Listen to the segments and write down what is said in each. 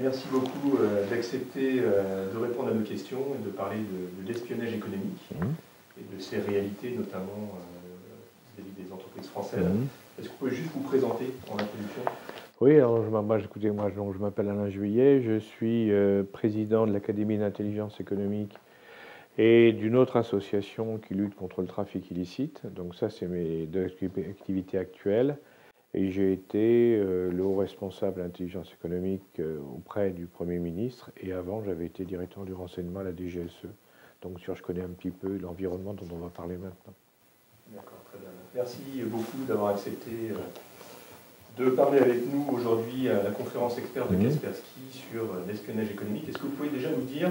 merci beaucoup d'accepter de répondre à nos questions et de parler de l'espionnage économique et de ses réalités, notamment vis-à-vis des entreprises françaises. Est-ce que vous pouvez juste vous présenter en introduction? Oui, alors écoutez, moi je m'appelle Alain Juillet, je suis président de l'Académie d'intelligence économique et d'une autre association qui lutte contre le trafic illicite. Donc ça, c'est mes deux activités actuelles. Et j'ai été le haut responsable d'intelligence économique auprès du Premier ministre. Et avant, j'avais été directeur du renseignement à la DGSE. Donc je connais un petit peu l'environnement dont on va parler maintenant. D'accord, très bien. Merci beaucoup d'avoir accepté de parler avec nous aujourd'hui à la conférence expert de Kaspersky sur l'espionnage économique. Est-ce que vous pouvez déjà nous dire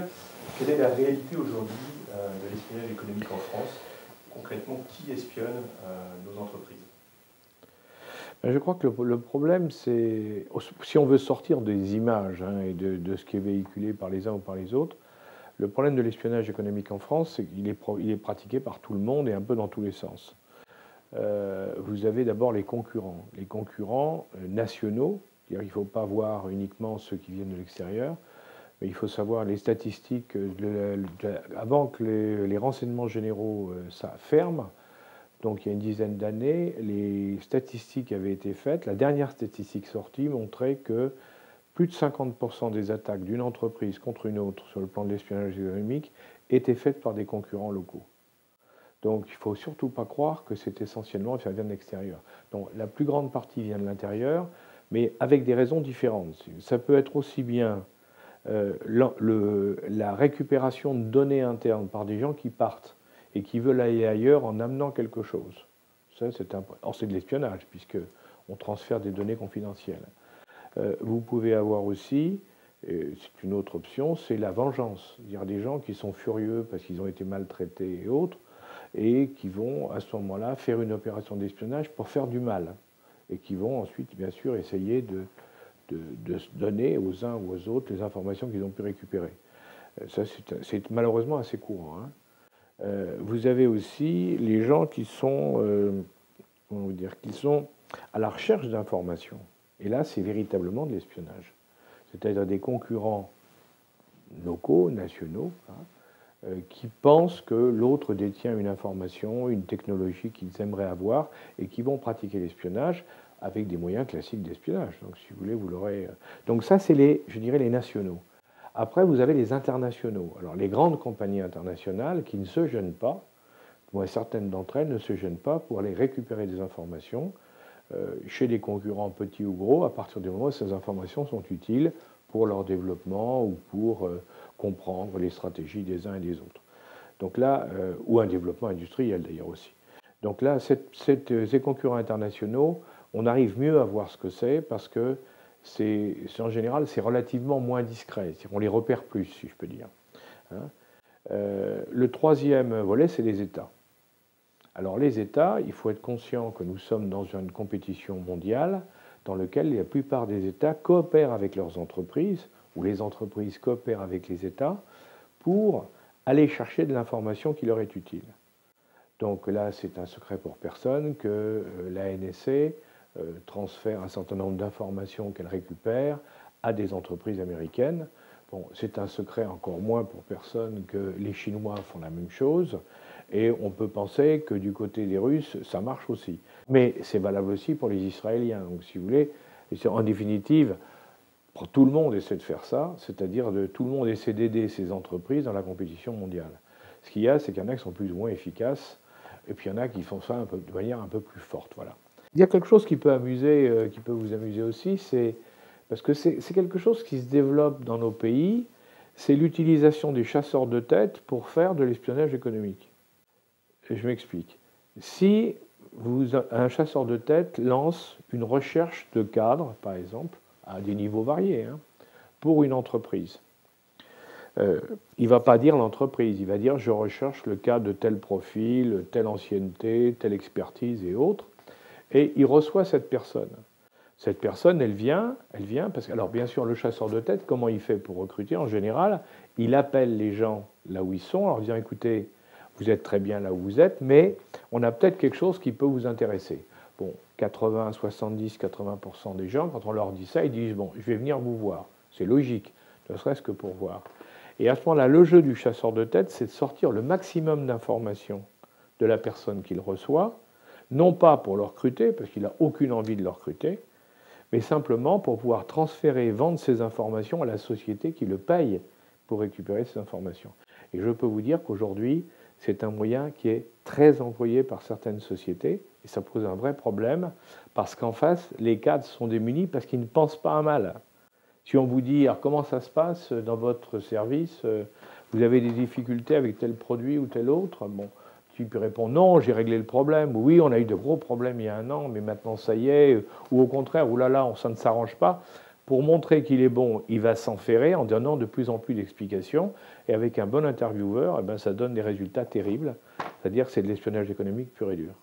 quelle est la réalité aujourd'hui de l'espionnage économique en France? Concrètement, qui espionne nos entreprises? Je crois que le problème, c'est, si on veut sortir des images et de ce qui est véhiculé par les uns ou par les autres, le problème de l'espionnage économique en France, c'est qu'il est pratiqué par tout le monde et un peu dans tous les sens. Vous avez d'abord les concurrents nationaux, c'est-à-dire qu'il ne faut pas voir uniquement ceux qui viennent de l'extérieur, mais il faut savoir les statistiques, avant que les renseignements généraux ça ferme. Donc il y a une dizaine d'années, les statistiques avaient été faites. La dernière statistique sortie montrait que plus de 50% des attaques d'une entreprise contre une autre sur le plan de l'espionnage économique étaient faites par des concurrents locaux. Donc il ne faut surtout pas croire que c'est essentiellement, ça vient de l'extérieur. Donc la plus grande partie vient de l'intérieur, mais avec des raisons différentes. Ça peut être aussi bien la récupération de données internes par des gens qui partent et qui veulent aller ailleurs en amenant quelque chose. Ça, c'est de l'espionnage, puisqu'on transfère des données confidentielles. Vous pouvez avoir aussi, c'est une autre option, c'est la vengeance. Il y a des gens qui sont furieux parce qu'ils ont été maltraités et autres, et qui vont à ce moment-là faire une opération d'espionnage pour faire du mal, et qui vont ensuite, bien sûr, essayer de donner aux uns ou aux autres les informations qu'ils ont pu récupérer. Ça, c'est malheureusement assez courant. Vous avez aussi les gens qui sont, qui sont à la recherche d'informations. Et là, c'est véritablement de l'espionnage. C'est-à-dire des concurrents locaux, nationaux, qui pensent que l'autre détient une information, une technologie qu'ils aimeraient avoir et qui vont pratiquer l'espionnage avec des moyens classiques d'espionnage. Donc, si vous voulez, vous l'aurez. Donc, ça, c'est je dirais, les nationaux. Après, vous avez les internationaux. Alors, les grandes compagnies internationales qui ne se gênent pas, certaines d'entre elles ne se gênent pas pour aller récupérer des informations chez des concurrents petits ou gros, à partir du moment où ces informations sont utiles pour leur développement ou pour comprendre les stratégies des uns et des autres. Donc là, ou un développement industriel d'ailleurs aussi. Donc là, ces concurrents internationaux, on arrive mieux à voir ce que c'est parce que en général, c'est relativement moins discret. On les repère plus, si je peux dire. Le troisième volet, c'est les États. Alors les États, il faut être conscient que nous sommes dans une compétition mondiale dans laquelle la plupart des États coopèrent avec leurs entreprises, ou les entreprises coopèrent avec les États, pour aller chercher de l'information qui leur est utile. Donc là, c'est un secret pour personne que la NSA transfère un certain nombre d'informations qu'elle récupère à des entreprises américaines. Bon, c'est un secret encore moins pour personne que les Chinois font la même chose. Et on peut penser que du côté des Russes, ça marche aussi. Mais c'est valable aussi pour les Israéliens. Donc, si vous voulez, en définitive, tout le monde essaie de faire ça, c'est-à-dire tout le monde essaie d'aider ces entreprises dans la compétition mondiale. Ce qu'il y a, c'est qu'il y en a qui sont plus ou moins efficaces, et puis il y en a qui font ça de manière un peu plus forte. Voilà. Il y a quelque chose qui peut vous amuser aussi, parce que c'est quelque chose qui se développe dans nos pays, c'est l'utilisation des chasseurs de tête pour faire de l'espionnage économique. Je m'explique. Si un chasseur de tête lance une recherche de cadre, par exemple, à des niveaux variés, pour une entreprise, il ne va pas dire l'entreprise, il va dire je recherche le cas de tel profil, telle ancienneté, telle expertise et autres, et il reçoit cette personne. Cette personne, elle vient parce que, alors bien sûr, le chasseur de tête, comment il fait pour recruter? En général, il appelle les gens là où ils sont, en leur disant écoutez, vous êtes très bien là où vous êtes, mais on a peut-être quelque chose qui peut vous intéresser. Bon, 80, 70, 80% des gens, quand on leur dit ça, ils disent bon, je vais venir vous voir. C'est logique, ne serait-ce que pour voir. Et à ce moment-là, le jeu du chasseur de tête, c'est de sortir le maximum d'informations de la personne qu'il reçoit, non pas pour le recruter, parce qu'il n'a aucune envie de le recruter, mais simplement pour pouvoir transférer et vendre ces informations à la société qui le paye pour récupérer ces informations. Et je peux vous dire qu'aujourd'hui, c'est un moyen qui est très employé par certaines sociétés, et ça pose un vrai problème, parce qu'en face, les cadres sont démunis parce qu'ils ne pensent pas à mal. Si on vous dit, alors comment ça se passe dans votre service, vous avez des difficultés avec tel produit ou tel autre, bon, tu peux répondre non, j'ai réglé le problème, oui, on a eu de gros problèmes il y a un an, mais maintenant ça y est, ou au contraire, oulala, ça ne s'arrange pas. Pour montrer qu'il est bon, il va s'enferrer en donnant de plus en plus d'explications, et avec un bon intervieweur, eh ben, ça donne des résultats terribles, c'est-à-dire que c'est de l'espionnage économique pur et dur.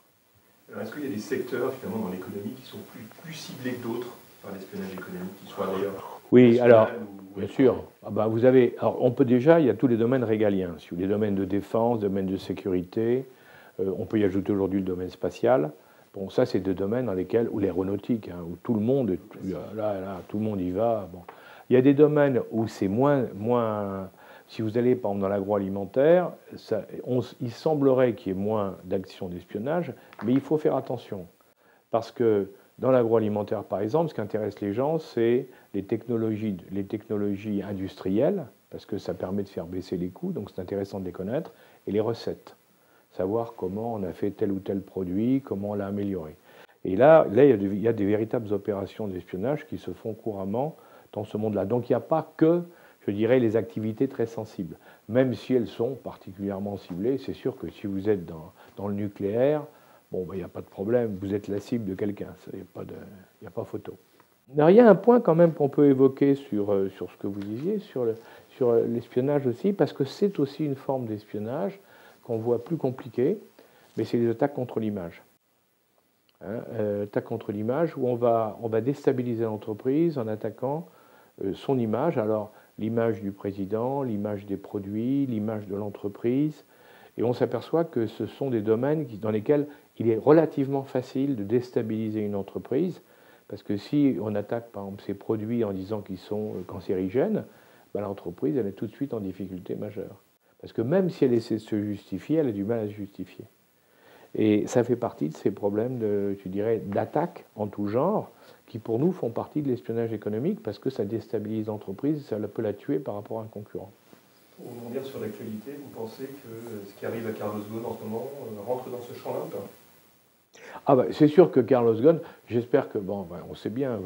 Est-ce qu'il y a des secteurs finalement dans l'économie qui sont plus ciblés que d'autres par l'espionnage économique, qui soient d'ailleurs... Oui, alors, bien sûr. Ah ben vous avez, alors on peut déjà, il y a tous les domaines régaliens, les domaines de défense, domaines de sécurité, on peut y ajouter aujourd'hui le domaine spatial. Bon, ça, c'est des domaines dans lesquels, ou l'aéronautique, hein, où tout le monde, tout le monde y va. Bon. Il y a des domaines où c'est moins, si vous allez par exemple dans l'agroalimentaire, il semblerait qu'il y ait moins d'actions d'espionnage, mais il faut faire attention. Parce que dans l'agroalimentaire, par exemple, ce qui intéresse les gens, c'est les technologies industrielles, parce que ça permet de faire baisser les coûts, donc c'est intéressant de les connaître, et les recettes. Savoir comment on a fait tel ou tel produit, comment on l'a amélioré. Et là il y a des véritables opérations d'espionnage qui se font couramment dans ce monde-là. Donc il n'y a pas que, je dirais, les activités très sensibles. Même si elles sont particulièrement ciblées, c'est sûr que si vous êtes dans le nucléaire, bon, ben, il n'y a pas de problème, vous êtes la cible de quelqu'un, il n'y a pas photo. Alors, il y a un point quand même qu'on peut évoquer sur ce que vous disiez, sur l'espionnage aussi, parce que c'est aussi une forme d'espionnage qu'on voit plus compliquée, mais c'est les attaques contre l'image. Attaques contre l'image où on va déstabiliser l'entreprise en attaquant son image. Alors, l'image du président, l'image des produits, l'image de l'entreprise. Et on s'aperçoit que ce sont des domaines dans lesquels il est relativement facile de déstabiliser une entreprise, parce que si on attaque par exemple ces produits en disant qu'ils sont cancérigènes, ben, l'entreprise elle est tout de suite en difficulté majeure. Parce que même si elle essaie de se justifier, elle a du mal à se justifier. Et ça fait partie de ces problèmes d'attaque en tout genre, qui pour nous font partie de l'espionnage économique, parce que ça déstabilise l'entreprise et ça peut la tuer par rapport à un concurrent. Pour rebondir sur l'actualité, vous pensez que ce qui arrive à Carlos Ghosn en ce moment rentre dans ce champ-là ou pas ? Ah ben, c'est sûr que Carlos Ghosn, j'espère que, bon, ben, on sait bien,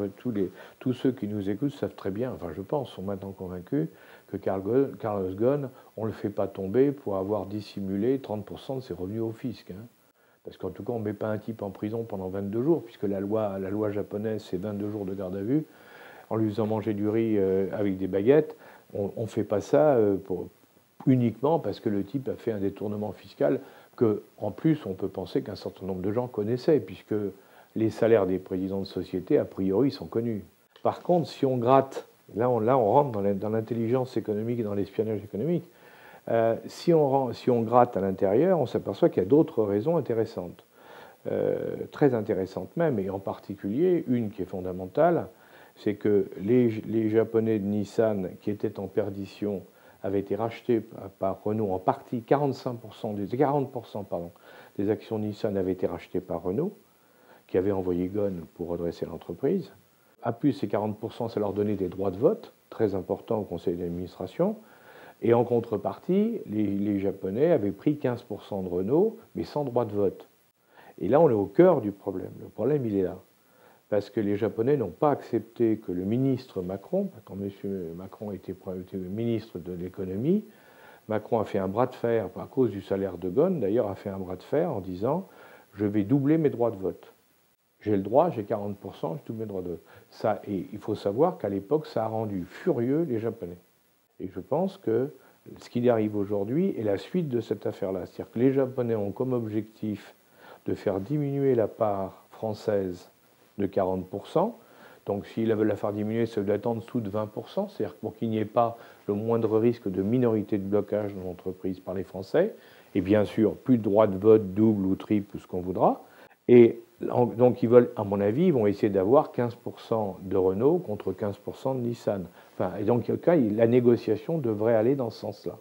tous ceux qui nous écoutent savent très bien, enfin je pense, sont maintenant convaincus que Carlos Ghosn, on ne le fait pas tomber pour avoir dissimulé 30% de ses revenus au fisc. Hein. Parce qu'en tout cas, on ne met pas un type en prison pendant 22 jours, puisque la loi japonaise, c'est 22 jours de garde à vue, en lui faisant manger du riz avec des baguettes. On ne fait pas ça uniquement parce que le type a fait un détournement fiscal que, en plus, on peut penser qu'un certain nombre de gens connaissaient, puisque les salaires des présidents de société, a priori, sont connus. Par contre, si on gratte, là on rentre dans l'intelligence économique et dans l'espionnage économique, si on gratte à l'intérieur, on s'aperçoit qu'il y a d'autres raisons intéressantes, très intéressantes même, et en particulier, une qui est fondamentale, c'est que les Japonais de Nissan, qui étaient en perdition, avaient été rachetés par Renault en partie, 40% des actions Nissan avaient été rachetées par Renault, qui avait envoyé Ghosn pour redresser l'entreprise. À plus, ces 40%, ça leur donnait des droits de vote, très importants au conseil d'administration. Et en contrepartie, les Japonais avaient pris 15% de Renault, mais sans droit de vote. Et là, on est au cœur du problème. Le problème, il est là. Parce que les Japonais n'ont pas accepté que le ministre Macron, quand M. Macron était ministre de l'économie, Macron a fait un bras de fer, à cause du salaire de Ghosn, d'ailleurs, a fait un bras de fer en disant « je vais doubler mes droits de vote ». J'ai le droit, j'ai 40%, je double mes droits de vote. Ça, et il faut savoir qu'à l'époque, ça a rendu furieux les Japonais. Et je pense que ce qui arrive aujourd'hui est la suite de cette affaire-là. C'est-à-dire que les Japonais ont comme objectif de faire diminuer la part française de 40%. Donc s'ils veulent la faire diminuer, ça doit être en dessous de 20%. C'est-à-dire pour qu'il n'y ait pas le moindre risque de minorité de blocage dans l'entreprise par les Français. Et bien sûr, plus de droit de vote double ou triple ou ce qu'on voudra. Et donc ils veulent, à mon avis, ils vont essayer d'avoir 15% de Renault contre 15% de Nissan. Enfin, et donc la négociation devrait aller dans ce sens-là.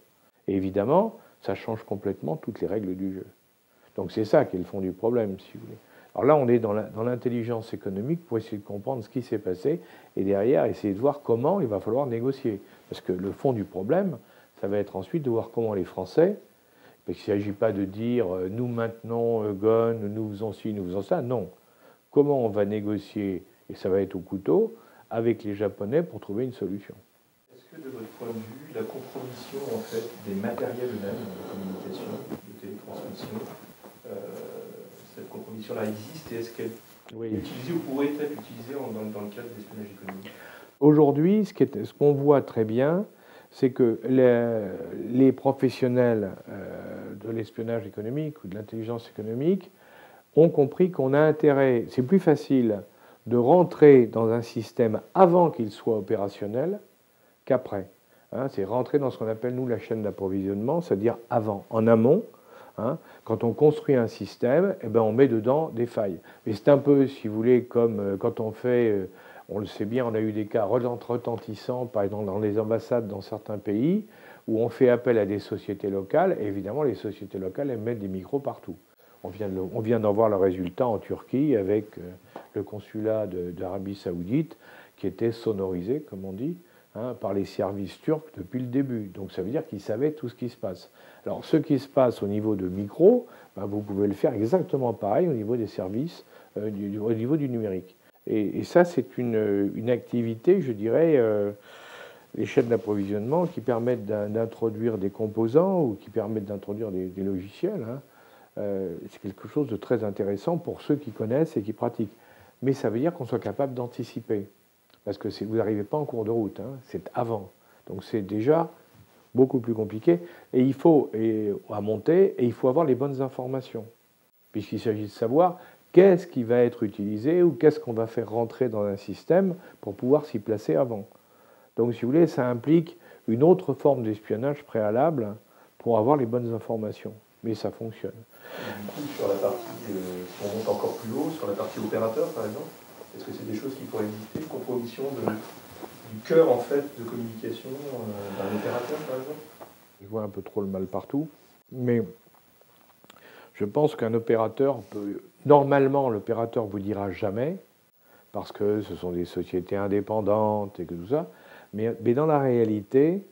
Et évidemment, ça change complètement toutes les règles du jeu. Donc c'est ça qui est le fond du problème, si vous voulez. Alors là, on est dans l'intelligence économique pour essayer de comprendre ce qui s'est passé et derrière, essayer de voir comment il va falloir négocier. Parce que le fond du problème, ça va être ensuite de voir comment les Français, parce qu'il ne s'agit pas de dire nous maintenons Ghosn, nous faisons ci, nous faisons ça. Non. Comment on va négocier, et ça va être au couteau, avec les Japonais pour trouver une solution. Est-ce que de votre point de vue, la compromission en fait, des matériels eux-mêmes de communication, de télétransmission, cette compromission-là existe et est-ce qu'elle est utilisée ou pourrait être utilisée dans le cadre de l'espionnage économique? Aujourd'hui, ce qu'on voit très bien, c'est que les professionnels de l'espionnage économique ou de l'intelligence économique ont compris qu'on a intérêt, c'est plus facile de rentrer dans un système avant qu'il soit opérationnel qu'après. Hein, c'est rentrer dans ce qu'on appelle, nous, la chaîne d'approvisionnement, c'est-à-dire avant, en amont. Hein, quand on construit un système, eh ben, on met dedans des failles. Mais c'est un peu, si vous voulez, comme quand on fait... on le sait bien, on a eu des cas retentissants, par exemple dans les ambassades dans certains pays, où on fait appel à des sociétés locales, et évidemment, les sociétés locales, elles mettent des micros partout. On vient d'en voir le résultat en Turquie avec le consulat d'Arabie Saoudite, qui était sonorisé, comme on dit, hein, par les services turcs depuis le début. Donc ça veut dire qu'ils savaient tout ce qui se passe. Alors ce qui se passe au niveau de micros, ben, vous pouvez le faire exactement pareil au niveau des services, au niveau du numérique. Et ça, c'est une activité, je dirais, les chaînes d'approvisionnement qui permettent d'introduire des composants ou qui permettent d'introduire des logiciels. Hein. C'est quelque chose de très intéressant pour ceux qui connaissent et qui pratiquent. Mais ça veut dire qu'on soit capable d'anticiper. Parce que vous n'arrivez pas en cours de route, hein, c'est avant. Donc c'est déjà beaucoup plus compliqué. Et il faut à monter, et il faut avoir les bonnes informations. Puisqu'il s'agit de savoir qu'est-ce qui va être utilisé ou qu'est-ce qu'on va faire rentrer dans un système pour pouvoir s'y placer avant. Donc, si vous voulez, ça implique une autre forme d'espionnage préalable pour avoir les bonnes informations. Mais ça fonctionne. Du coup, sur la partie, si on monte encore plus haut, sur la partie opérateur, par exemple, est-ce que c'est des choses qui pourraient exister, compromission du cœur, en fait, de communication d'un opérateur, par exemple? Je vois un peu trop le mal partout, mais je pense qu'un opérateur peut... Normalement, l'opérateur ne vous dira jamais, parce que ce sont des sociétés indépendantes et que tout ça, mais dans la réalité,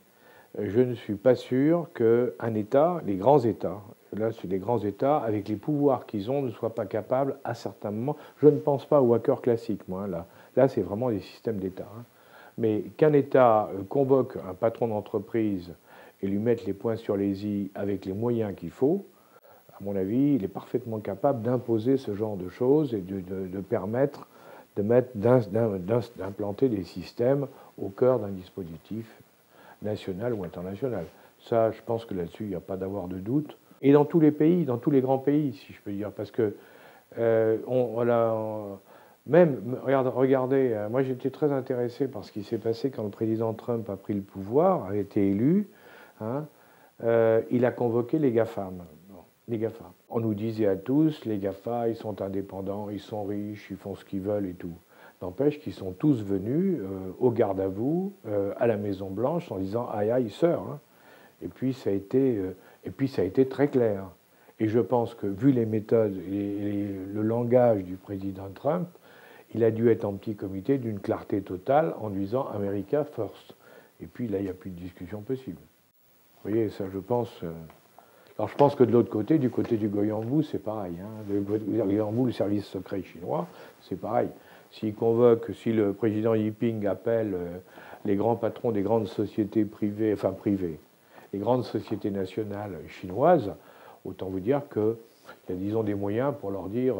je ne suis pas sûr qu'un État, les grands États, là c'est les grands États, avec les pouvoirs qu'ils ont, ne soient pas capables, à certains moments, je ne pense pas aux hackers classiques, moi, là c'est vraiment des systèmes d'État, hein. Mais qu'un État convoque un patron d'entreprise et lui mette les points sur les i avec les moyens qu'il faut, à mon avis, il est parfaitement capable d'imposer ce genre de choses et de permettre d'implanter des systèmes au cœur d'un dispositif national ou international. Ça, je pense que là-dessus, il n'y a pas d'avoir de doute. Et dans tous les pays, dans tous les grands pays, si je peux dire, parce que regardez, moi j'étais très intéressé par ce qui s'est passé quand le président Trump a pris le pouvoir, a été élu. Hein, il a convoqué les GAFAM. Les GAFA. On nous disait à tous, les GAFA, ils sont indépendants, ils sont riches, ils font ce qu'ils veulent et tout. N'empêche qu'ils sont tous venus au garde à vous, à la Maison Blanche, en disant aïe aïe sœur. Hein. Et puis ça a été très clair. Et je pense que vu les méthodes et le langage du président Trump, il a dû être en petit comité d'une clarté totale en disant America first. Et puis là, il n'y a plus de discussion possible. Vous voyez, ça, je pense. Alors je pense que de l'autre côté, du côté du Goyangbu, c'est pareil. Hein. Le Goyangbu, le service secret chinois, c'est pareil. S'il convoque, si le président Jinping appelle les grands patrons des grandes sociétés privées, les grandes sociétés nationales chinoises, autant vous dire qu'il y a, disons, des moyens pour leur dire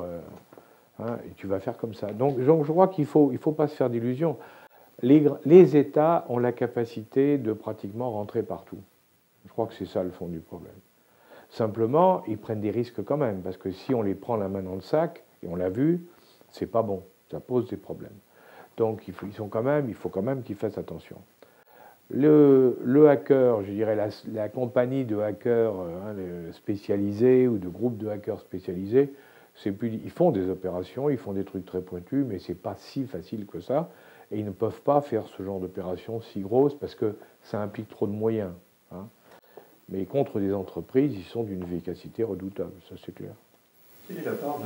hein, et tu vas faire comme ça. Donc je crois qu'il ne faut pas se faire d'illusions. Les États ont la capacité de pratiquement rentrer partout. Je crois que c'est ça le fond du problème. Simplement, ils prennent des risques quand même, parce que si on les prend la main dans le sac, et on l'a vu, c'est pas bon, ça pose des problèmes. Donc il faut quand même qu'ils fassent attention. Le hacker, je dirais la compagnie de hackers spécialisés ou de groupes de hackers spécialisés, Ils font des opérations, ils font des trucs très pointus, mais ce n'est pas si facile que ça. Et ils ne peuvent pas faire ce genre d'opération si grosse parce que ça implique trop de moyens. Hein. Mais contre des entreprises, ils sont d'une efficacité redoutable, ça c'est clair. Quelle est la part,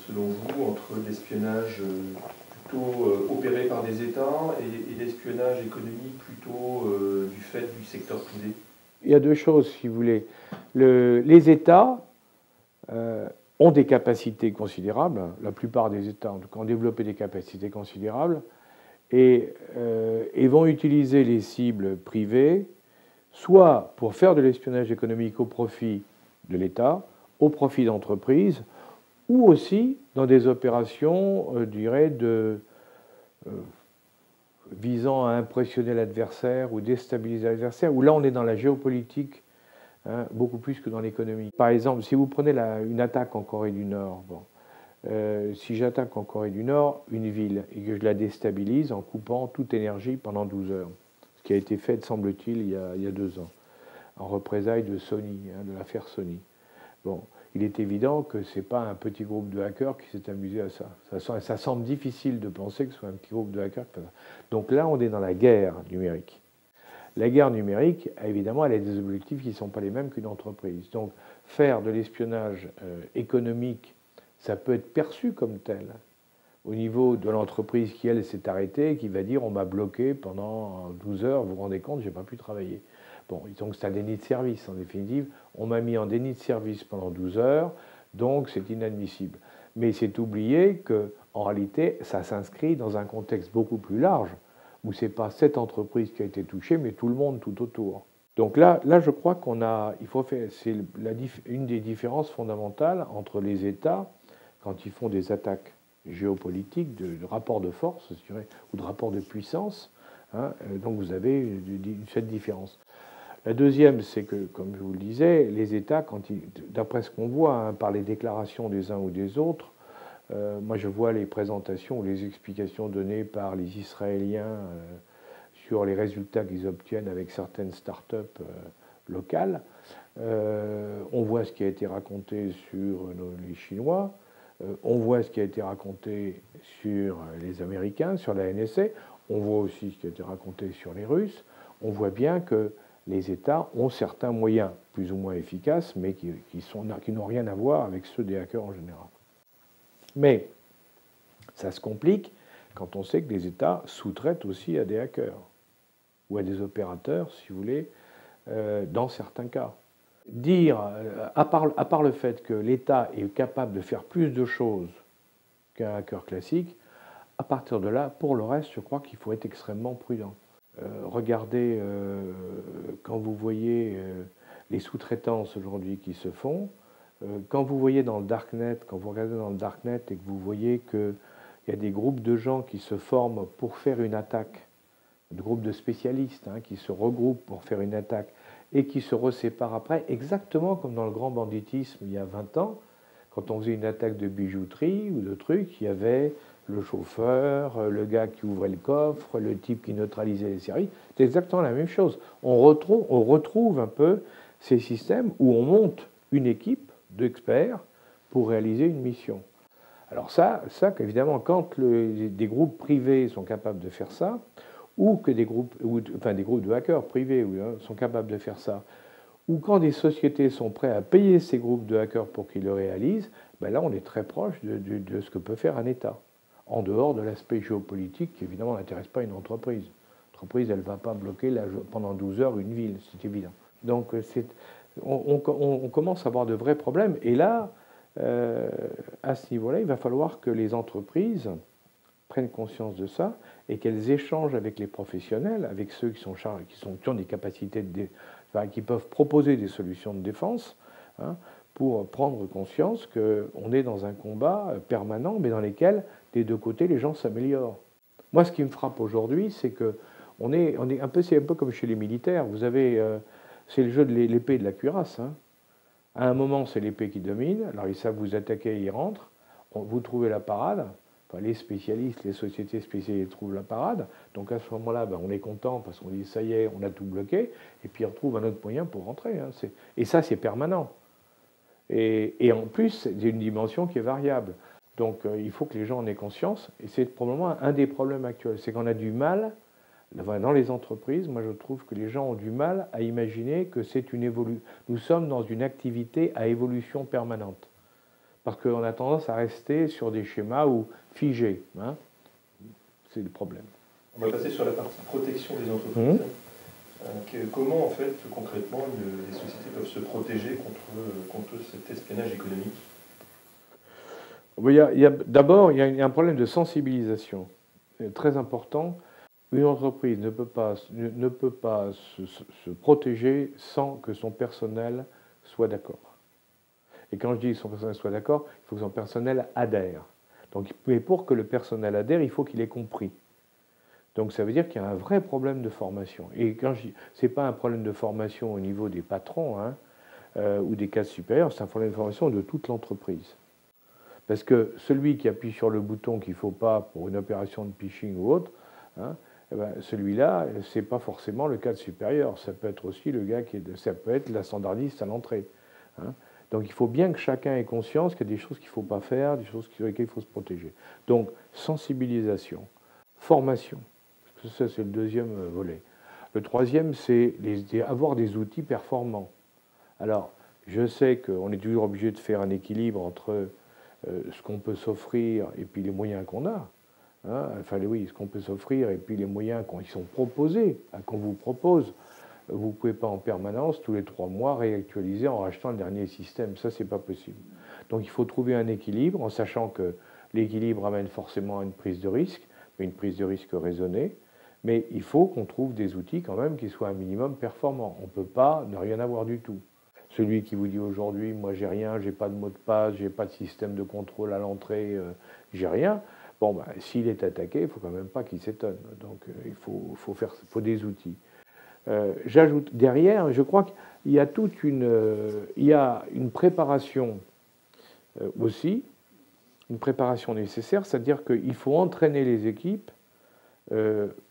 selon vous, entre l'espionnage plutôt opéré par des États et l'espionnage économique plutôt du fait du secteur privé? Il y a deux choses, si vous voulez. Les États ont des capacités considérables. La plupart des États, en tout cas, ont développé des capacités considérables et vont utiliser les cibles privées soit pour faire de l'espionnage économique au profit de l'État, au profit d'entreprises, ou aussi dans des opérations, je dirais, visant à impressionner l'adversaire ou déstabiliser l'adversaire, où là on est dans la géopolitique, hein, beaucoup plus que dans l'économie. Par exemple, si vous prenez une attaque en Corée du Nord, si j'attaque en Corée du Nord une ville et que je la déstabilise en coupant toute énergie pendant 12 heures, ce qui a été fait, semble-t-il, il y a 2 ans, en représailles de Sony, hein, de l'affaire Sony. Bon, il est évident que ce n'est pas un petit groupe de hackers qui s'est amusé à ça. Ça semble difficile de penser que ce soit un petit groupe de hackers. Donc là, on est dans la guerre numérique. La guerre numérique, évidemment, elle a des objectifs qui ne sont pas les mêmes qu'une entreprise. Donc faire de l'espionnage économique, ça peut être perçu comme tel. Au niveau de l'entreprise qui, elle, s'est arrêtée, qui va dire on m'a bloqué pendant 12 heures, vous vous rendez compte, je n'ai pas pu travailler. Bon, donc c'est un déni de service, en définitive. On m'a mis en déni de service pendant 12 heures, donc c'est inadmissible. Mais c'est oublié qu'en réalité, ça s'inscrit dans un contexte beaucoup plus large, où ce n'est pas cette entreprise qui a été touchée, mais tout le monde tout autour. Donc là je crois c'est une des différences fondamentales entre les États, quand ils font des attaques géopolitiques, de rapport de force, je dirais, ou de rapport de puissance, hein, donc vous avez cette différence. La deuxième, c'est que, comme je vous le disais, les États, d'après ce qu'on voit hein, par les déclarations des uns ou des autres, moi je vois les présentations ou les explications données par les Israéliens sur les résultats qu'ils obtiennent avec certaines start-up locales. On voit ce qui a été raconté sur les Chinois, on voit ce qui a été raconté sur les Américains, sur la NSA, on voit aussi ce qui a été raconté sur les Russes. On voit bien que les États ont certains moyens plus ou moins efficaces, mais qui n'ont rien à voir avec ceux des hackers en général. Mais ça se complique quand on sait que les États sous-traitent aussi à des hackers ou à des opérateurs, si vous voulez, dans certains cas. Dire, à part le fait que l'État est capable de faire plus de choses qu'un hacker classique, à partir de là, pour le reste, je crois qu'il faut être extrêmement prudent. Regardez, quand vous voyez les sous-traitances aujourd'hui qui se font, quand vous voyez dans le darknet, quand vous regardez dans le darknet et que vous voyez qu'il y a des groupes de gens qui se forment pour faire une attaque, des groupes de spécialistes hein, qui se regroupent pour faire une attaque et qui se reséparent après, exactement comme dans le grand banditisme il y a 20 ans, quand on faisait une attaque de bijouterie ou de trucs, il y avait le chauffeur, le gars qui ouvrait le coffre, le type qui neutralisait les séries. C'est exactement la même chose. On retrouve un peu ces systèmes où on monte une équipe d'experts pour réaliser une mission. Alors ça évidemment, quand des groupes privés sont capables de faire ça, ou que des groupes de hackers privés sont capables de faire ça, ou quand des sociétés sont prêtes à payer ces groupes de hackers pour qu'ils le réalisent, ben là on est très proche de ce que peut faire un État, en dehors de l'aspect géopolitique qui évidemment n'intéresse pas une entreprise. L'entreprise, elle ne va pas bloquer pendant 12 heures une ville, c'est évident. Donc on commence à avoir de vrais problèmes, et là, à ce niveau-là, il va falloir que les entreprises prennent conscience de ça et qu'elles échangent avec les professionnels, avec ceux qui ont des capacités qui peuvent proposer des solutions de défense, hein, pour prendre conscience qu'on est dans un combat permanent, mais dans lequel, des deux côtés, les gens s'améliorent. Moi, ce qui me frappe aujourd'hui, c'est que c'est un peu comme chez les militaires. Vous avez, c'est le jeu de l'épée et de la cuirasse. Hein. À un moment, c'est l'épée qui domine. Alors, ils savent vous attaquer, ils rentrent. Vous trouvez la parade. Enfin, les spécialistes, les sociétés spécialisées trouvent la parade. Donc, à ce moment-là, on est content parce qu'on dit, ça y est, on a tout bloqué. Et puis, ils retrouvent un autre moyen pour rentrer. Hein. Et ça, c'est permanent. Et en plus, c'est une dimension qui est variable. Donc il faut que les gens en aient conscience, et c'est probablement un des problèmes actuels. C'est qu'on a du mal, dans les entreprises, moi je trouve que les gens ont du mal à imaginer que c'est une évolution. Nous sommes dans une activité à évolution permanente. Parce qu'on a tendance à rester sur des schémas ou figés. Hein. C'est le problème. On va passer sur la partie protection des entreprises. Comment, en fait, concrètement, les sociétés peuvent se protéger contre cet espionnage économique? D'abord, il y a un problème de sensibilisation très important. Une entreprise ne peut pas se protéger sans que son personnel soit d'accord. Et quand je dis que son personnel soit d'accord, il faut que son personnel adhère. Donc, mais pour que le personnel adhère, il faut qu'il ait compris. Donc ça veut dire qu'il y a un vrai problème de formation. Et quand je dis, ce n'est pas un problème de formation au niveau des patrons ou des cadres supérieurs, c'est un problème de formation de toute l'entreprise. Parce que celui qui appuie sur le bouton qu'il ne faut pas pour une opération de phishing ou autre, celui-là, ce n'est pas forcément le cadre supérieur. Ça peut être aussi le gars ça peut être la standardiste à l'entrée. Donc il faut bien que chacun ait conscience qu'il y a des choses qu'il ne faut pas faire, des choses sur lesquelles il faut se protéger. Donc sensibilisation, formation. Ça, c'est le deuxième volet. Le troisième, c'est avoir des outils performants. Alors, je sais qu'on est toujours obligé de faire un équilibre entre ce qu'on peut s'offrir et puis les moyens qu'on a. Enfin, oui, ce qu'on peut s'offrir et puis les moyens qui sont proposés, qu'on vous propose. Vous ne pouvez pas en permanence, tous les 3 mois, réactualiser en rachetant le dernier système. Ça, ce n'est pas possible. Donc, il faut trouver un équilibre en sachant que l'équilibre amène forcément à une prise de risque, mais une prise de risque raisonnée. Mais il faut qu'on trouve des outils quand même qui soient un minimum performants. On ne peut pas ne rien avoir du tout. Celui qui vous dit aujourd'hui, moi j'ai rien, j'ai pas de mot de passe, j'ai pas de système de contrôle à l'entrée, j'ai rien. Bon, s'il est attaqué, il ne faut quand même pas qu'il s'étonne. Donc il faut des outils. J'ajoute derrière, je crois qu'il y a une préparation aussi, une préparation nécessaire, c'est-à-dire qu'il faut entraîner les équipes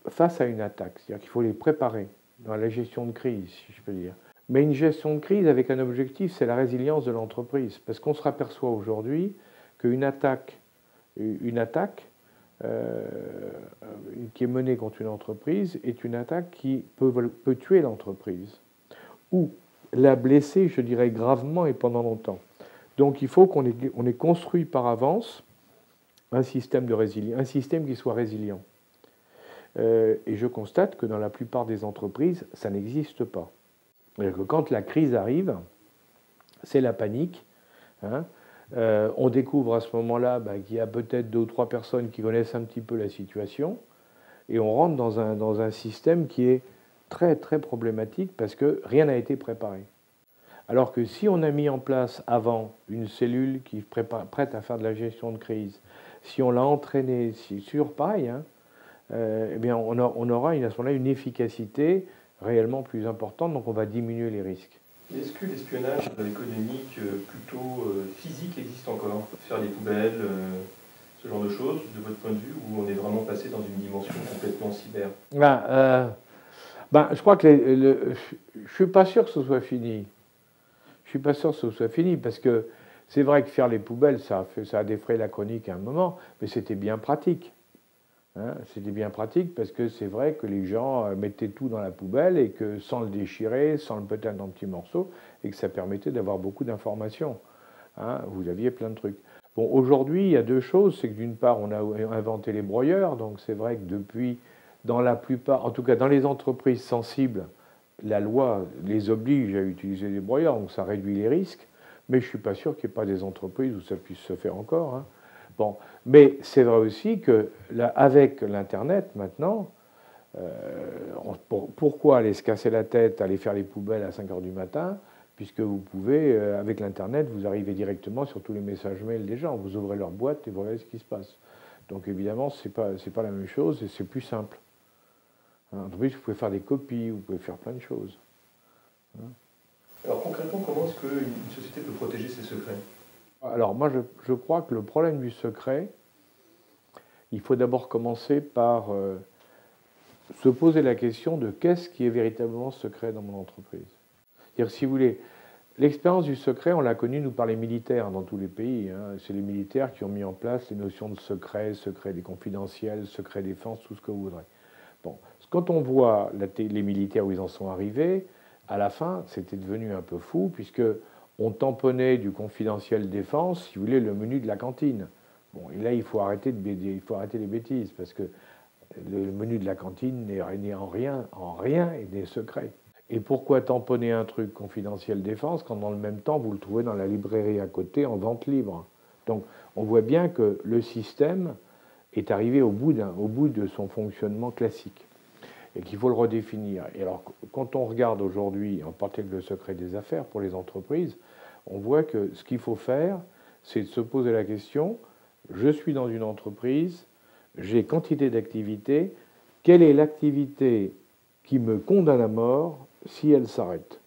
face à une attaque. C'est-à-dire qu'il faut les préparer dans la gestion de crise, si je peux dire. Mais une gestion de crise avec un objectif, c'est la résilience de l'entreprise. Parce qu'on se aperçoit aujourd'hui qu'une attaque qui est menée contre une entreprise est une attaque qui peut tuer l'entreprise. Ou la blesser, je dirais, gravement et pendant longtemps. Donc il faut qu'on ait construit par avance un système qui soit résilient. Et je constate que dans la plupart des entreprises, ça n'existe pas. C'est-à-dire que quand la crise arrive, c'est la panique. On découvre à ce moment-là qu'il y a peut-être 2 ou 3 personnes qui connaissent un petit peu la situation, et on rentre dans un système qui est très très problématique parce que rien n'a été préparé. Alors que si on a mis en place avant une cellule qui est prête à faire de la gestion de crise, si on l'a entraîné, pareil, eh bien on aura à ce moment-là une efficacité réellement plus importante, donc on va diminuer les risques. Est-ce que l'espionnage économique plutôt physique existe encore? Faire des poubelles, ce genre de choses, de votre point de vue, ou on est vraiment passé dans une dimension complètement cyber? Je crois que je ne suis pas sûr que ce soit fini. Je ne suis pas sûr que ce soit fini, parce que c'est vrai que faire les poubelles, ça a défrayé la chronique à un moment, mais c'était bien pratique. C'était bien pratique parce que c'est vrai que les gens mettaient tout dans la poubelle et que sans le déchirer, sans le peut-être en petits morceaux, et que ça permettait d'avoir beaucoup d'informations. Vous aviez plein de trucs. Bon, aujourd'hui, il y a 2 choses. C'est que d'une part, on a inventé les broyeurs, donc c'est vrai que depuis, dans la plupart, en tout cas dans les entreprises sensibles, la loi les oblige à utiliser des broyeurs, donc ça réduit les risques, mais je ne suis pas sûr qu'il n'y ait pas des entreprises où ça puisse se faire encore. Bon, mais c'est vrai aussi que avec l'Internet maintenant, pourquoi aller se casser la tête, aller faire les poubelles à 5 h du matin, puisque vous pouvez, avec l'Internet, vous arrivez directement sur tous les messages mails des gens, vous ouvrez leur boîte et vous voyez ce qui se passe. Donc évidemment, ce n'est pas la même chose et c'est plus simple. En plus, vous pouvez faire des copies, vous pouvez faire plein de choses. Alors concrètement, comment est-ce qu'une société peut protéger ses secrets? Alors moi, je crois que le problème du secret, il faut d'abord commencer par se poser la question de qu'est-ce qui est véritablement secret dans mon entreprise. C'est-à-dire, si vous voulez, L'expérience du secret, on l'a connue, nous, par les militaires dans tous les pays. Hein. C'est les militaires qui ont mis en place les notions de secret, secret des confidentiels, secret défense, tout ce que vous voudrez. Bon, quand on voit les militaires où ils en sont arrivés, à la fin, c'était devenu un peu fou, puisque on tamponnait du confidentiel défense, si vous voulez, le menu de la cantine. Bon, et là, il faut arrêter les bêtises, parce que le menu de la cantine n'est en rien et des secrets. Et pourquoi tamponner un truc confidentiel défense quand dans le même temps vous le trouvez dans la librairie à côté en vente libre? Donc on voit bien que le système est arrivé au bout de son fonctionnement classique et qu'il faut le redéfinir. Et alors quand on regarde aujourd'hui, en particulier le secret des affaires pour les entreprises, on voit que ce qu'il faut faire, c'est de se poser la question, je suis dans une entreprise, j'ai quantité d'activités, quelle est l'activité qui me condamne à mort si elle s'arrête?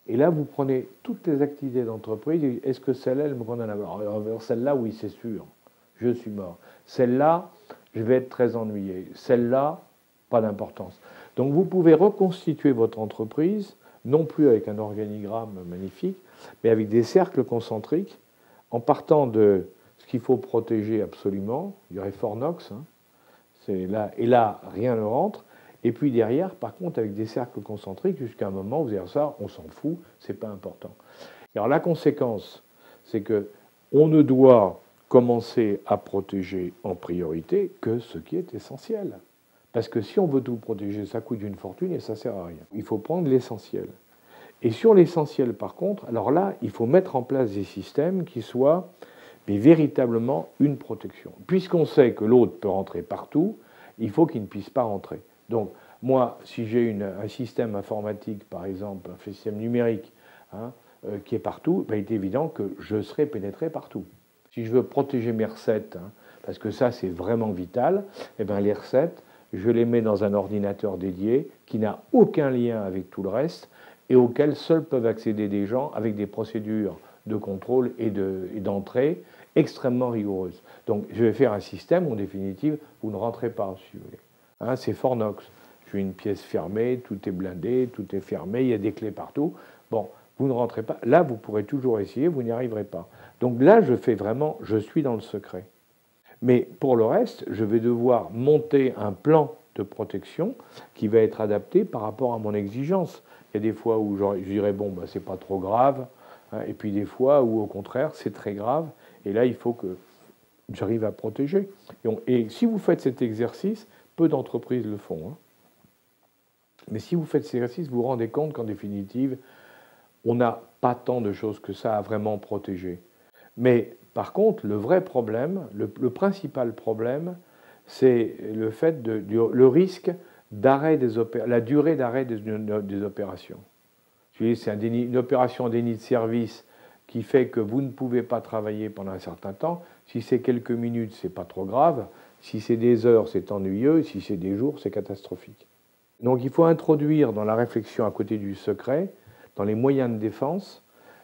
Et là, vous prenez toutes les activités d'entreprise, est-ce que celle-là, elle me condamne à mort? Alors, celle-là, oui, c'est sûr, je suis mort. Celle-là, je vais être très ennuyé. Celle-là, pas d'importance. Donc vous pouvez reconstituer votre entreprise, non plus avec un organigramme magnifique, mais avec des cercles concentriques, en partant de ce qu'il faut protéger absolument, il y aurait Fornox, hein, là, et là, rien ne rentre. Et puis derrière, par contre, avec des cercles concentriques, jusqu'à un moment où vous allez dire ça, on s'en fout, c'est pas important. Alors la conséquence, c'est que on ne doit commencer à protéger en priorité que ce qui est essentiel. Parce que si on veut tout protéger, ça coûte une fortune et ça sert à rien. Il faut prendre l'essentiel. Et sur l'essentiel, par contre, alors là, il faut mettre en place des systèmes qui soient mais véritablement une protection. Puisqu'on sait que l'autre peut rentrer partout, il faut qu'il ne puisse pas rentrer. Donc, moi, si j'ai un système informatique, par exemple, un système numérique, hein, qui est partout, il est évident que je serai pénétré partout. Si je veux protéger mes recettes, hein, parce que ça, c'est vraiment vital, eh bien, les recettes, je les mets dans un ordinateur dédié qui n'a aucun lien avec tout le reste et auquel seuls peuvent accéder des gens avec des procédures de contrôle et d'entrée extrêmement rigoureuses. Donc, je vais faire un système où, en définitive, vous ne rentrez pas, si vous voulez. Hein, c'est Fornox. J'ai une pièce fermée, tout est blindé, tout est fermé, il y a des clés partout. Bon, vous ne rentrez pas. Là, vous pourrez toujours essayer, vous n'y arriverez pas. Donc là, je fais vraiment, je suis dans le secret. Mais pour le reste, je vais devoir monter un plan de protection qui va être adapté par rapport à mon exigence. Il y a des fois où je dirais, bon, bah, c'est pas trop grave, hein, et puis des fois où, au contraire, c'est très grave, et là, il faut que j'arrive à protéger. Et si vous faites cet exercice, peu d'entreprises le font, hein. Mais si vous faites cet exercice, vous vous rendez compte qu'en définitive, on n'a pas tant de choses que ça à vraiment protéger. Mais par contre, le vrai problème, le principal problème, c'est le fait le risque d'arrêt la durée d'arrêt des opérations. C'est une opération déni de service qui fait que vous ne pouvez pas travailler pendant un certain temps. Si c'est quelques minutes, c'est pas trop grave. Si c'est des heures, c'est ennuyeux. Si c'est des jours, c'est catastrophique. Donc il faut introduire dans la réflexion à côté du secret, dans les moyens de défense,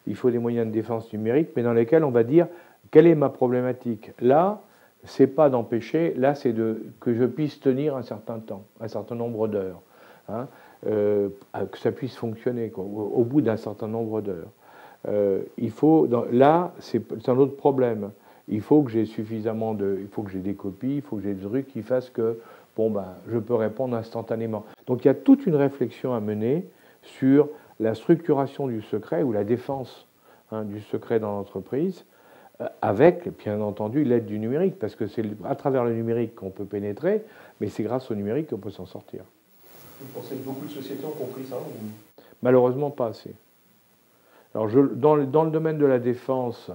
il faut des moyens de défense numériques, mais dans lesquels on va dire quelle est ma problématique. Là, c'est pas d'empêcher, là c'est que je puisse tenir un certain temps, un certain nombre d'heures, hein, que ça puisse fonctionner quoi, au bout d'un certain nombre d'heures. Là, c'est un autre problème. Il faut que j'ai suffisamment il faut que j'ai des copies, il faut que j'ai des trucs qui fassent que bon, ben, je peux répondre instantanément. Donc il y a toute une réflexion à mener sur la structuration du secret ou la défense, hein, du secret dans l'entreprise, avec, bien entendu, l'aide du numérique, parce que c'est à travers le numérique qu'on peut pénétrer, mais c'est grâce au numérique qu'on peut s'en sortir. Vous pensez que beaucoup de sociétés ont compris ça ou... Malheureusement, pas assez. Alors, dans le domaine de la défense,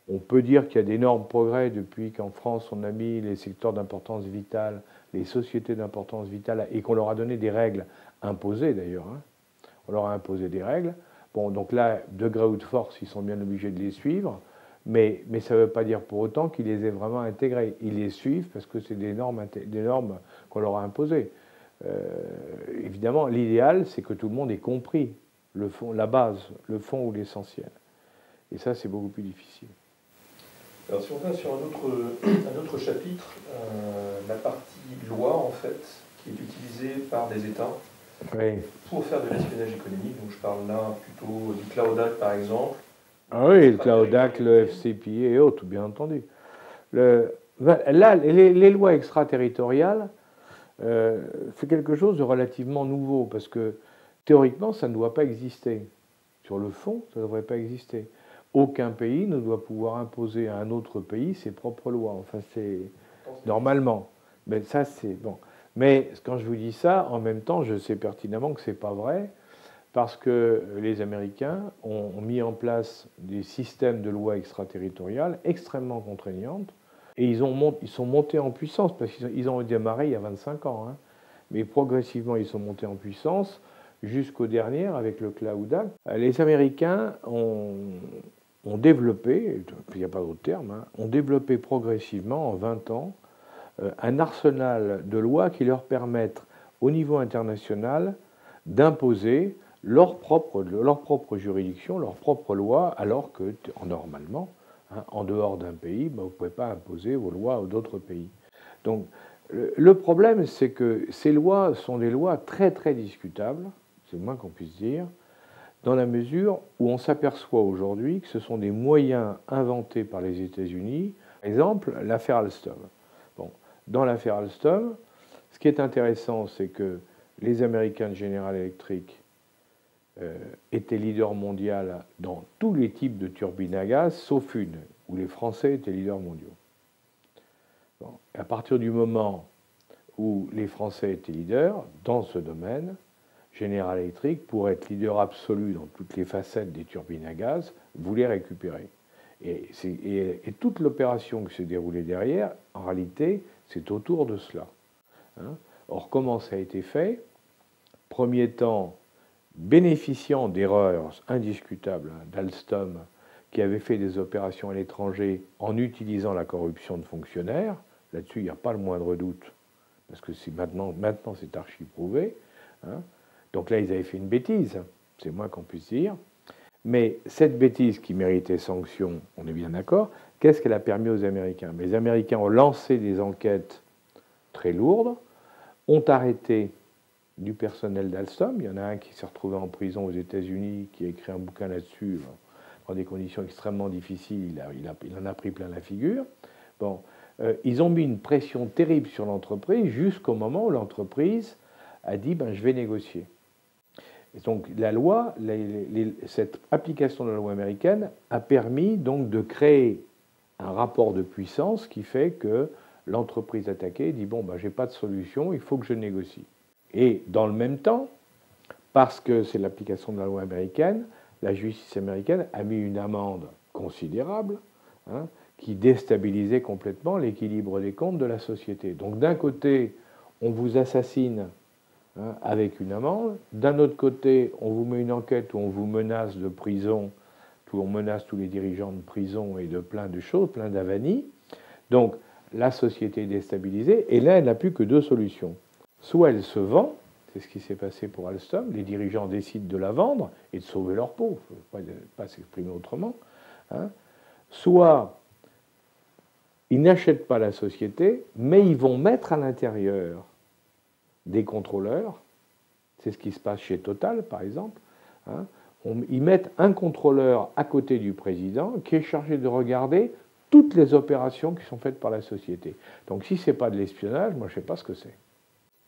on peut dire qu'il y a d'énormes progrès depuis qu'en France, on a mis les secteurs d'importance vitale, les sociétés d'importance vitale, et qu'on leur a donné des règles imposées d'ailleurs. Hein. On leur a imposé des règles. Bon, donc là, de gré ou de force, ils sont bien obligés de les suivre, mais ça ne veut pas dire pour autant qu'ils les aient vraiment intégrées. Ils les suivent parce que c'est des normes qu'on leur a imposées. Évidemment, l'idéal, c'est que tout le monde ait compris le fond, la base, le fond ou l'essentiel. Et ça, c'est beaucoup plus difficile. Alors si on va sur un autre chapitre, la partie loi en fait, qui est utilisée par des États Oui. pour faire de l'espionnage économique. Donc je parle là plutôt du Cloud Act par exemple. Ah oui, le Cloud Act, le FCPA et autres, bien entendu. Là, les lois extraterritoriales, c'est quelque chose de relativement nouveau, parce que théoriquement, ça ne doit pas exister. Sur le fond, ça ne devrait pas exister. Aucun pays ne doit pouvoir imposer à un autre pays ses propres lois. Enfin, c'est normalement. Mais ça, c'est bon. Mais quand je vous dis ça, en même temps, je sais pertinemment que ce n'est pas vrai, parce que les Américains ont mis en place des systèmes de lois extraterritoriales extrêmement contraignantes, et ils sont montés en puissance, parce qu'ils ont démarré il y a 25 ans, hein. Mais progressivement, ils sont montés en puissance jusqu'au dernier avec le Cloud Act. Les Américains ont développé, il n'y a pas d'autre terme, hein, ont développé progressivement en 20 ans un arsenal de lois qui leur permettent, au niveau international, d'imposer leur propre juridiction, leur propre loi, alors que, normalement, hein, en dehors d'un pays, vous ne pouvez pas imposer vos lois aux d'autres pays. Donc, le problème, c'est que ces lois sont des lois très, très discutables, c'est le moins qu'on puisse dire, dans la mesure où on s'aperçoit aujourd'hui que ce sont des moyens inventés par les États-Unis. Par exemple, l'affaire Alstom. Bon, dans l'affaire Alstom, ce qui est intéressant, c'est que les Américains de General Electric étaient leaders mondiaux dans tous les types de turbines à gaz, sauf une, où les Français étaient leaders mondiaux. Bon, à partir du moment où les Français étaient leaders dans ce domaine, General Electric, pour être leader absolu dans toutes les facettes des turbines à gaz, voulait récupérer. Et toute l'opération qui s'est déroulée derrière, en réalité, c'est autour de cela. Hein. Or, comment ça a été fait? Premier temps, bénéficiant d'erreurs indiscutables d'Alstom, qui avait fait des opérations à l'étranger en utilisant la corruption de fonctionnaires. Là-dessus, il n'y a pas le moindre doute, parce que maintenant c'est archi prouvé. Hein. Donc là, ils avaient fait une bêtise, c'est moins qu'on puisse dire. Mais cette bêtise qui méritait sanction, on est bien d'accord, qu'est-ce qu'elle a permis aux Américains? Les Américains ont lancé des enquêtes très lourdes, ont arrêté du personnel d'Alstom. Il y en a un qui s'est retrouvé en prison aux États-Unis, qui a écrit un bouquin là-dessus, dans des conditions extrêmement difficiles. Il en a pris plein la figure. Bon, ils ont mis une pression terrible sur l'entreprise jusqu'au moment où l'entreprise a dit je vais négocier. Et donc la loi, cette application de la loi américaine a permis donc de créer un rapport de puissance qui fait que l'entreprise attaquée dit j'ai pas de solution, il faut que je négocie. Et dans le même temps, parce que c'est l'application de la loi américaine, la justice américaine a mis une amende considérable, hein, qui déstabilisait complètement l'équilibre des comptes de la société. Donc d'un côté, on vous assassine, hein, avec une amende, d'un autre côté, on vous met une enquête où on vous menace de prison, où on menace tous les dirigeants de prison et de plein de choses, plein d'avanies. Donc la société est déstabilisée, et là, elle n'a plus que deux solutions. Soit elle se vend, c'est ce qui s'est passé pour Alstom, les dirigeants décident de la vendre et de sauver leur peau, il ne faut pas s'exprimer autrement, hein. Soit ils n'achètent pas la société, mais ils vont mettre à l'intérieur des contrôleurs, c'est ce qui se passe chez Total par exemple, hein. Ils mettent un contrôleur à côté du président qui est chargé de regarder toutes les opérations qui sont faites par la société. Donc si ce n'est pas de l'espionnage, moi je ne sais pas ce que c'est.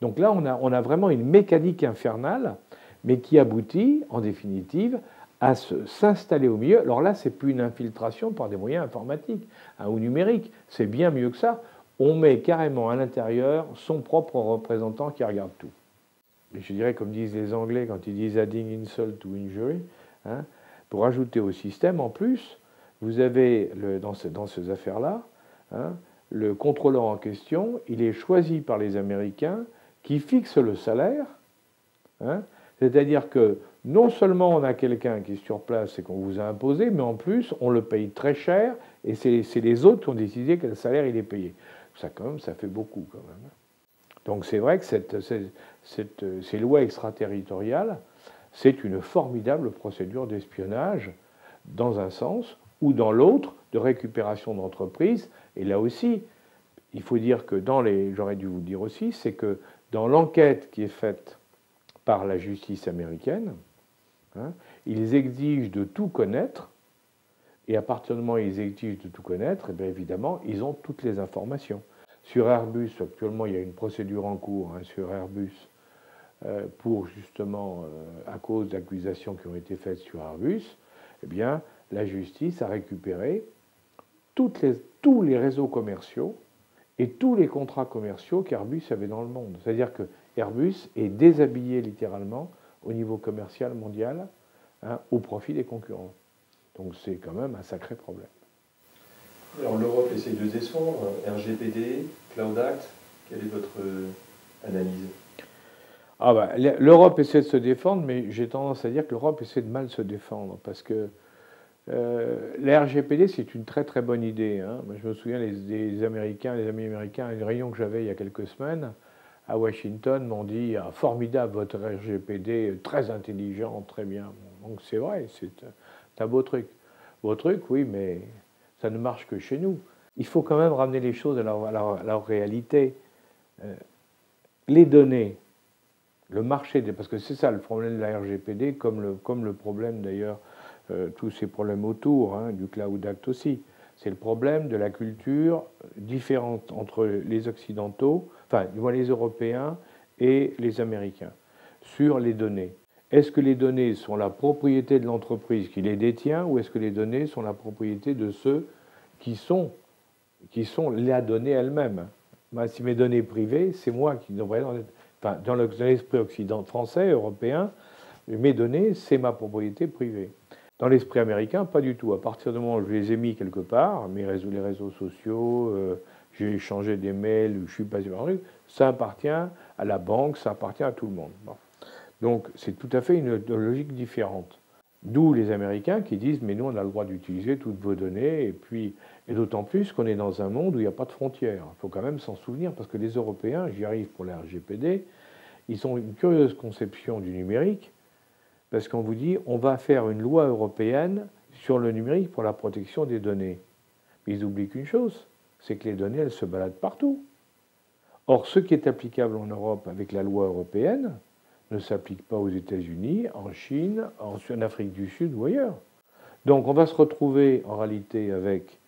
Donc là, on a vraiment une mécanique infernale, mais qui aboutit, en définitive, à s'installer au milieu. Alors là, ce n'est plus une infiltration par des moyens informatiques, hein, ou numériques, c'est bien mieux que ça. On met carrément à l'intérieur son propre représentant qui regarde tout. Et je dirais, comme disent les Anglais quand ils disent « adding insult to injury », hein, pour ajouter au système, en plus, vous avez, dans ces affaires-là, hein, le contrôleur en question, il est choisi par les Américains qui fixe le salaire, hein, c'est-à-dire que non seulement on a quelqu'un qui est sur place et qu'on vous a imposé, mais en plus on le paye très cher et c'est les autres qui ont décidé quel salaire il est payé. Ça quand même, ça fait beaucoup quand même. Donc c'est vrai que ces lois extraterritoriales, c'est une formidable procédure d'espionnage dans un sens ou dans l'autre de récupération d'entreprises. Et là aussi, il faut dire que j'aurais dû vous le dire aussi, c'est que dans l'enquête qui est faite par la justice américaine. Hein. Ils exigent de tout connaître, et à partir du moment où ils exigent de tout connaître, eh bien évidemment, ils ont toutes les informations. Sur Airbus, actuellement, il y a une procédure en cours sur Airbus pour justement, à cause d'accusations qui ont été faites sur Airbus, eh bien, la justice a récupéré tous les réseaux commerciaux et tous les contrats commerciaux qu'Airbus avait dans le monde. C'est-à-dire que Airbus est déshabillé littéralement au niveau commercial mondial au profit des concurrents. Donc c'est quand même un sacré problème. Alors l'Europe essaie de se défendre, RGPD, Cloud Act, quelle est votre analyse? L'Europe essaie de se défendre, mais j'ai tendance à dire que l'Europe essaie de mal se défendre, parce que la RGPD, c'est une très très bonne idée. Hein. Moi, je me souviens, les Américains, les amis américains, à une réunion que j'avais il y a quelques semaines à Washington, m'ont dit « Formidable votre RGPD, très intelligent, très bien ». Donc c'est vrai, c'est un beau truc. Beau truc, oui, mais ça ne marche que chez nous. Il faut quand même ramener les choses à leur réalité. Les données, le marché, parce que c'est ça le problème de la RGPD, comme le problème d'ailleurs, tous ces problèmes autour, du Cloud Act aussi. C'est le problème de la culture différente entre les Occidentaux, enfin, les Européens et les Américains, sur les données. Est-ce que les données sont la propriété de l'entreprise qui les détient, ou est-ce que les données sont la propriété de ceux qui sont la donnée elle-même? Si mes données privées, c'est moi qui devrais... Enfin, dans l'esprit occidental français, européen, mes données, c'est ma propriété privée. Dans l'esprit américain, pas du tout. À partir du moment où je les ai mis quelque part, les réseaux sociaux, j'ai échangé des mails, je suis passé par un truc, ça appartient à la banque, ça appartient à tout le monde. Bon. Donc c'est tout à fait une logique différente. D'où les Américains qui disent « mais nous on a le droit d'utiliser toutes vos données » et d'autant plus qu'on est dans un monde où il n'y a pas de frontières. Il faut quand même s'en souvenir parce que les Européens, j'y arrive pour la RGPD, ils ont une curieuse conception du numérique parce qu'on vous dit on va faire une loi européenne sur le numérique pour la protection des données. Mais ils oublient qu'une chose, c'est que les données elles se baladent partout. Or ce qui est applicable en Europe avec la loi européenne ne s'applique pas aux États-Unis, en Chine, en Afrique du Sud ou ailleurs. Donc on va se retrouver en réalité avec,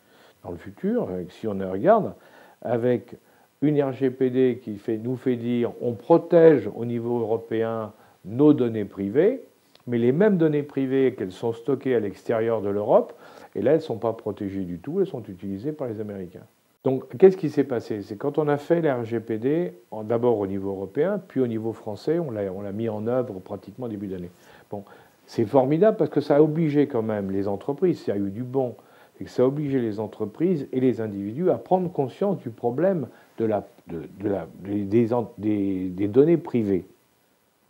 dans le futur, si on regarde, avec une RGPD qui nous fait dire on protège au niveau européen nos données privées, mais les mêmes données privées qu'elles sont stockées à l'extérieur de l'Europe, et là elles ne sont pas protégées du tout, elles sont utilisées par les Américains. Donc, qu'est-ce qui s'est passé? C'est quand on a fait la RGPD, d'abord au niveau européen, puis au niveau français, on l'a mis en œuvre pratiquement début d'année. Bon, c'est formidable parce que ça a obligé quand même les entreprises, ça a eu du bon, c'est que ça a obligé les entreprises et les individus à prendre conscience du problème des données privées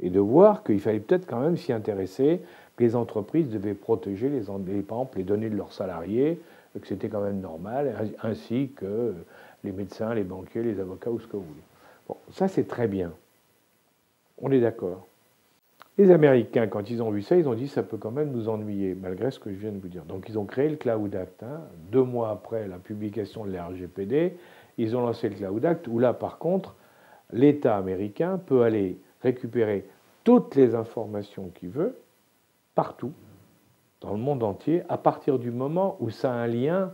et de voir qu'il fallait peut-être quand même s'y intéresser, que les entreprises devaient protéger, par exemple, les données de leurs salariés, que c'était quand même normal, ainsi que les médecins, les banquiers, les avocats ou ce que vous voulez. Bon, ça c'est très bien. On est d'accord. Les Américains, quand ils ont vu ça, ils ont dit ça peut quand même nous ennuyer, malgré ce que je viens de vous dire. Donc ils ont créé le Cloud Act. 2 mois après la publication de la RGPD, ils ont lancé le Cloud Act, où là par contre, l'État américain peut aller récupérer toutes les informations qu'il veut, partout, dans le monde entier, à partir du moment où ça a un lien,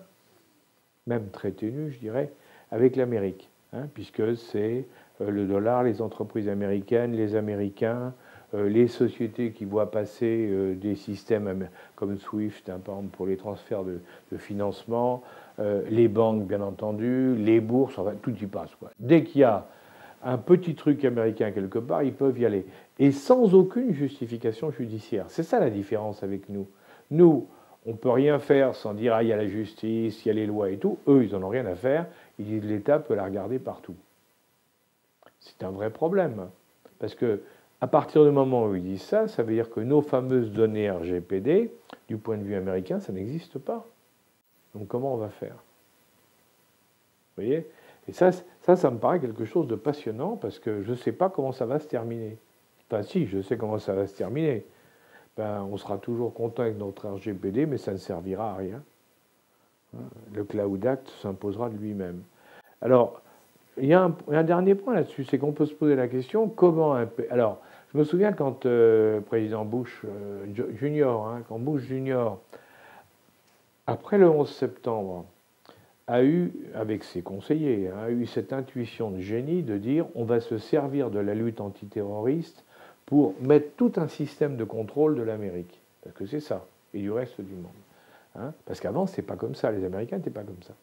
même très ténu, je dirais, avec l'Amérique, puisque c'est le dollar, les entreprises américaines, les Américains, les sociétés qui voient passer des systèmes comme SWIFT, par exemple, pour les transferts de financement, les banques, bien entendu, les bourses, enfin, tout y passe, quoi. Dès qu'il y a un petit truc américain quelque part, ils peuvent y aller. Et sans aucune justification judiciaire. C'est ça la différence avec nous. Nous, on ne peut rien faire sans dire « ah, il y a la justice, il y a les lois et tout ». Eux, ils n'en ont rien à faire. Ils disent « l'État peut la regarder partout ». C'est un vrai problème. Parce que à partir du moment où ils disent ça, ça veut dire que nos fameuses données RGPD, du point de vue américain, ça n'existe pas. Donc comment on va faire? Vous voyez? Et ça me paraît quelque chose de passionnant parce que je ne sais pas comment ça va se terminer. Enfin si, je sais comment ça va se terminer. On sera toujours content avec notre RGPD, mais ça ne servira à rien. Le Cloud Act s'imposera de lui-même. Alors, il y a un dernier point là-dessus, c'est qu'on peut se poser la question, comment... Alors, Je me souviens quand président Bush Junior, quand Bush Junior, après le 11 septembre, a eu, avec ses conseillers, a eu cette intuition de génie de dire on va se servir de la lutte antiterroriste pour mettre tout un système de contrôle de l'Amérique. Parce que c'est ça, et du reste du monde. Parce qu'avant, c'était pas comme ça, les Américains n'étaient pas comme ça.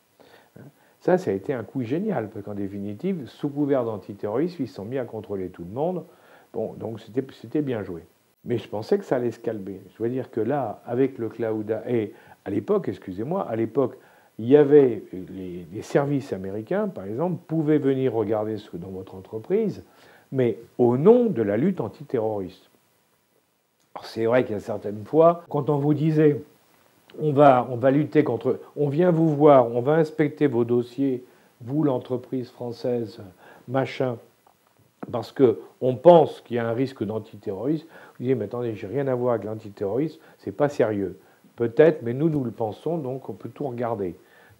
Ça a été un coup génial, parce qu'en définitive, sous couvert d'antiterrorisme, ils se sont mis à contrôler tout le monde. Bon, donc c'était bien joué. Mais je pensais que ça allait se calmer. Je veux dire que là, avec le cloud, et à l'époque, excusez-moi, à l'époque, il y avait les services américains, par exemple, pouvaient venir regarder ce que dans votre entreprise, mais au nom de la lutte antiterroriste. Alors c'est vrai qu'il y a certaines fois, quand on vous disait on va lutter contre, on vient vous voir, on va inspecter vos dossiers, vous l'entreprise française, machin, parce qu'on pense qu'il y a un risque d'antiterrorisme, vous dites mais attendez, j'ai rien à voir avec l'antiterrorisme, c'est pas sérieux. Peut-être, mais nous le pensons, donc on peut tout regarder.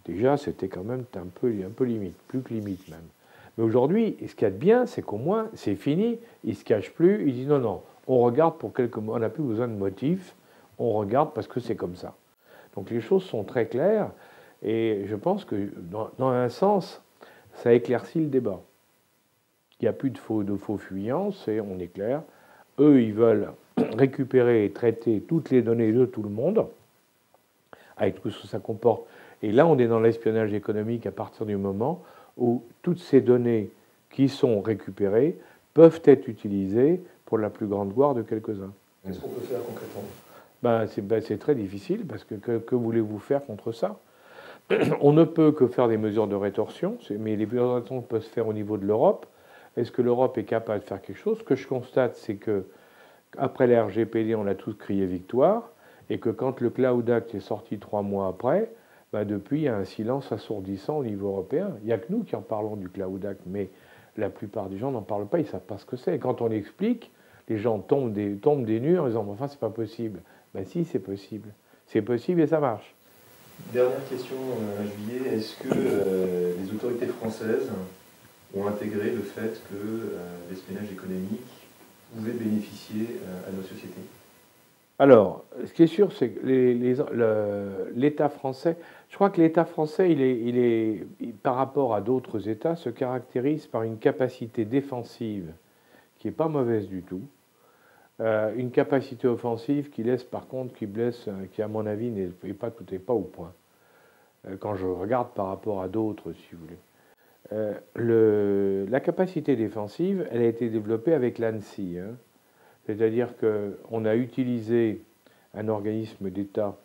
Déjà, c'était quand même un peu limite, plus que limite même. Mais aujourd'hui, ce qu'il y a de bien, c'est qu'au moins, c'est fini, il ne se cache plus, il dit non, on regarde pour quelques mois, on n'a plus besoin de motifs, on regarde parce que c'est comme ça. Donc les choses sont très claires, et je pense que dans un sens, ça éclaircit le débat. Il n'y a plus de faux fuyants, on est clair. Eux, ils veulent récupérer et traiter toutes les données de tout le monde, avec tout ce que ça comporte. Et là, on est dans l'espionnage économique à partir du moment où toutes ces données qui sont récupérées peuvent être utilisées pour la plus grande gloire de quelques-uns. Qu'est-ce qu'on peut faire concrètement ? C'est très difficile, parce que voulez-vous faire contre ça? On ne peut que faire des mesures de rétorsion, mais les mesures de rétorsion peuvent se faire au niveau de l'Europe. Est-ce que l'Europe est capable de faire quelque chose? Ce que je constate, c'est que après la RGPD, on a tous crié victoire, et que quand le Cloud Act est sorti 3 mois après, depuis, il y a un silence assourdissant au niveau européen. Il n'y a que nous qui en parlons du Cloud Act, mais la plupart des gens n'en parlent pas, ils ne savent pas ce que c'est. Et quand on l'explique, les gens tombent des nues en disant « enfin, c'est pas possible ». Ben si, c'est possible. C'est possible et ça marche. Dernière question, Juillet. Est-ce que les autorités françaises ont intégré le fait que l'espionnage économique pouvait bénéficier à nos sociétés? Alors, ce qui est sûr, c'est que l'État français, je crois que l'État français, par rapport à d'autres États, se caractérise par une capacité défensive qui n'est pas mauvaise du tout, une capacité offensive qui laisse, par contre, qui blesse, qui à mon avis n'est pas au point. Quand je regarde par rapport à d'autres, si vous voulez. La capacité défensive, elle a été développée avec l'ANSSI. C'est-à-dire qu'on a utilisé un organisme d'État,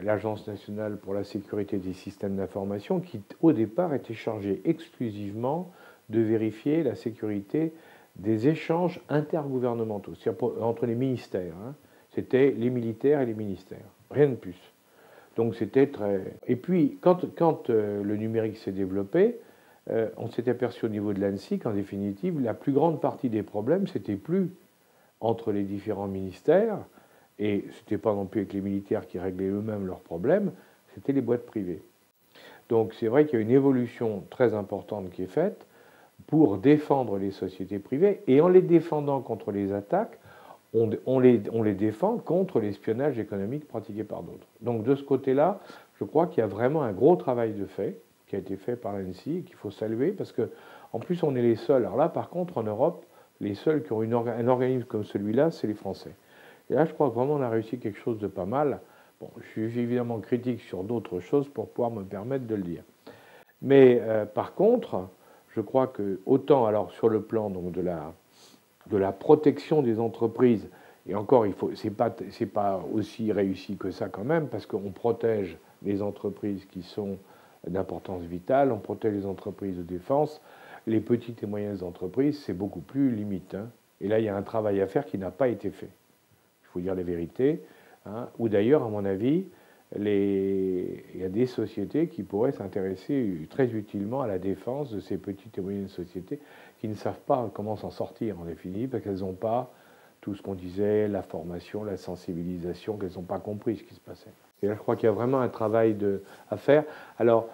l'Agence nationale pour la sécurité des systèmes d'information, qui au départ était chargé exclusivement de vérifier la sécurité des échanges intergouvernementaux, c'est-à-dire entre les ministères. C'était les militaires et les ministères, rien de plus. Donc c'était très... Et puis, quand le numérique s'est développé, on s'est aperçu au niveau de l'ANSSI qu'en définitive, la plus grande partie des problèmes, c'était plus entre les différents ministères, et ce n'était pas non plus avec les militaires qui réglaient eux-mêmes leurs problèmes, c'était les boîtes privées. Donc c'est vrai qu'il y a une évolution très importante qui est faite pour défendre les sociétés privées, et en les défendant contre les attaques, on les défend contre l'espionnage économique pratiqué par d'autres. Donc de ce côté-là, je crois qu'il y a vraiment un gros travail de fait qui a été fait par l'ANSSI et qu'il faut saluer, parce qu'en plus on est les seuls. Alors là, par contre, en Europe, les seuls qui ont un organisme comme celui-là, c'est les Français. Et là, je crois que vraiment on a réussi quelque chose de pas mal. Bon, je suis évidemment critique sur d'autres choses pour pouvoir me permettre de le dire. Mais par contre, je crois que autant alors sur le plan donc, de la protection des entreprises, et encore, c'est pas aussi réussi que ça quand même, parce qu'on protège les entreprises qui sont d'importance vitale, on protège les entreprises de défense. Les petites et moyennes entreprises, c'est beaucoup plus limite. Et là, il y a un travail à faire qui n'a pas été fait. Il faut dire la vérité. Ou d'ailleurs, à mon avis, il y a des sociétés qui pourraient s'intéresser très utilement à la défense de ces petites et moyennes sociétés qui ne savent pas comment s'en sortir, en définitive, parce qu'elles n'ont pas tout ce qu'on disait, la formation, la sensibilisation, qu'elles n'ont pas compris ce qui se passait. Et là, je crois qu'il y a vraiment un travail à faire. Alors,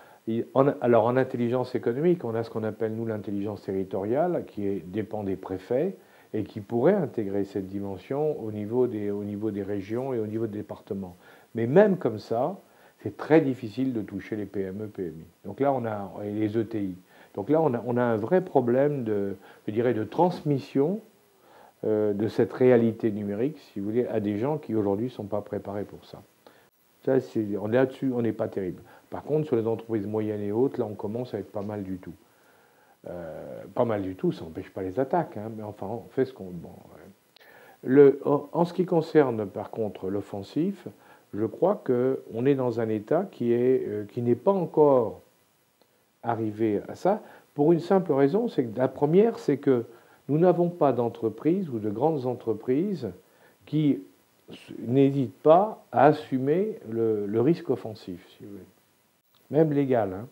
en intelligence économique, on a ce qu'on appelle, nous, l'intelligence territoriale, qui dépend des préfets. et qui pourrait intégrer cette dimension au niveau des régions et au niveau des départements. Mais même comme ça, c'est très difficile de toucher les PME, PMI. Donc là, et les ETI. Donc là, on a un vrai problème je dirais, de transmission de cette réalité numérique, si vous voulez, à des gens qui aujourd'hui ne sont pas préparés pour ça. Là-dessus, on n'est pas terrible. Par contre, sur les entreprises moyennes et hautes, là, on commence à être pas mal du tout. Pas mal du tout, ça n'empêche pas les attaques, hein, mais enfin, on fait ce qu'on... Bon, en ce qui concerne, par contre, l'offensif, je crois qu'on est dans un état qui n'est pas encore arrivé à ça, pour une simple raison, c'est que la première, c'est que nous n'avons pas d'entreprises ou de grandes entreprises qui n'hésitent pas à assumer le risque offensif, si vous voulez. Même légal. Hein.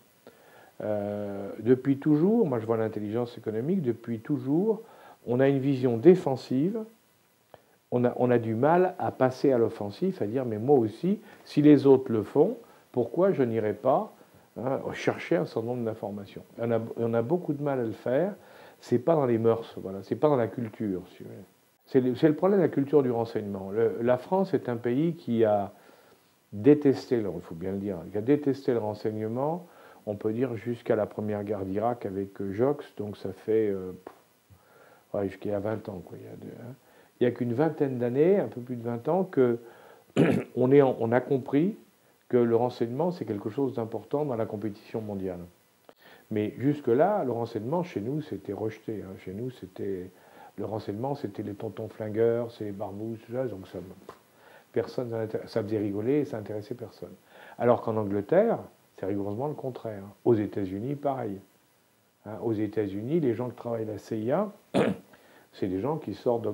Depuis toujours, moi je vois l'intelligence économique, depuis toujours, on a une vision défensive, on a du mal à passer à l'offensif, à dire mais moi aussi, si les autres le font, pourquoi je n'irai pas chercher un certain nombre d'informations. On a beaucoup de mal à le faire, c'est pas dans les mœurs, voilà, c'est pas dans la culture. Si vous voulez. C'est le problème de la culture du renseignement. La France est un pays qui a détesté, il faut bien le dire, qui a détesté le renseignement, on peut dire jusqu'à la première guerre d'Irak avec Jox, donc ça fait jusqu'il y a 20 ans. Quoi. Il n'y a qu'une vingtaine d'années, un peu plus de 20 ans, qu'on a compris que le renseignement, c'est quelque chose d'important dans la compétition mondiale. Mais jusque-là, le renseignement, chez nous, c'était rejeté. Hein. Chez nous, le renseignement, c'était les tontons flingueurs, c'est les barbouzes, tout ça, donc personne, ça faisait rigoler et ça n'intéressait personne. Alors qu'en Angleterre, c'est rigoureusement le contraire. Aux États-Unis, pareil. Hein, aux États-Unis, les gens qui travaillent à la CIA, c'est des gens qui sortent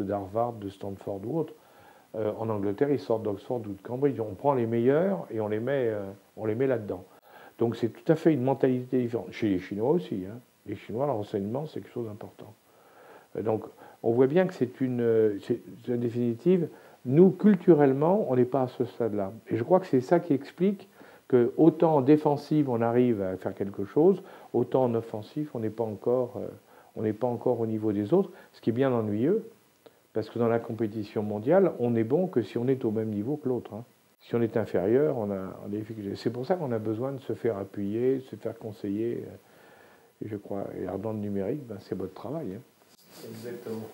d'Harvard, de Stanford ou autre. En Angleterre, ils sortent d'Oxford ou de Cambridge. On prend les meilleurs et on les met là-dedans. Donc c'est tout à fait une mentalité différente. Chez les Chinois aussi. Hein. Les Chinois, le renseignement, c'est quelque chose d'important. Donc on voit bien que c'est en définitive, nous, culturellement, on n'est pas à ce stade-là. Et je crois que c'est ça qui explique que autant en défensive, on arrive à faire quelque chose, autant en offensif, on n'est pas encore au niveau des autres, ce qui est bien ennuyeux, parce que dans la compétition mondiale, on n'est bon que si on est au même niveau que l'autre. Hein. Si on est inférieur, on a des difficultés. C'est pour ça qu'on a besoin de se faire appuyer, de se faire conseiller. Et je crois, et dans le numérique, c'est votre travail. Hein. Exactement.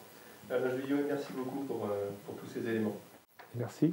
Julien, merci beaucoup pour tous ces éléments. Merci.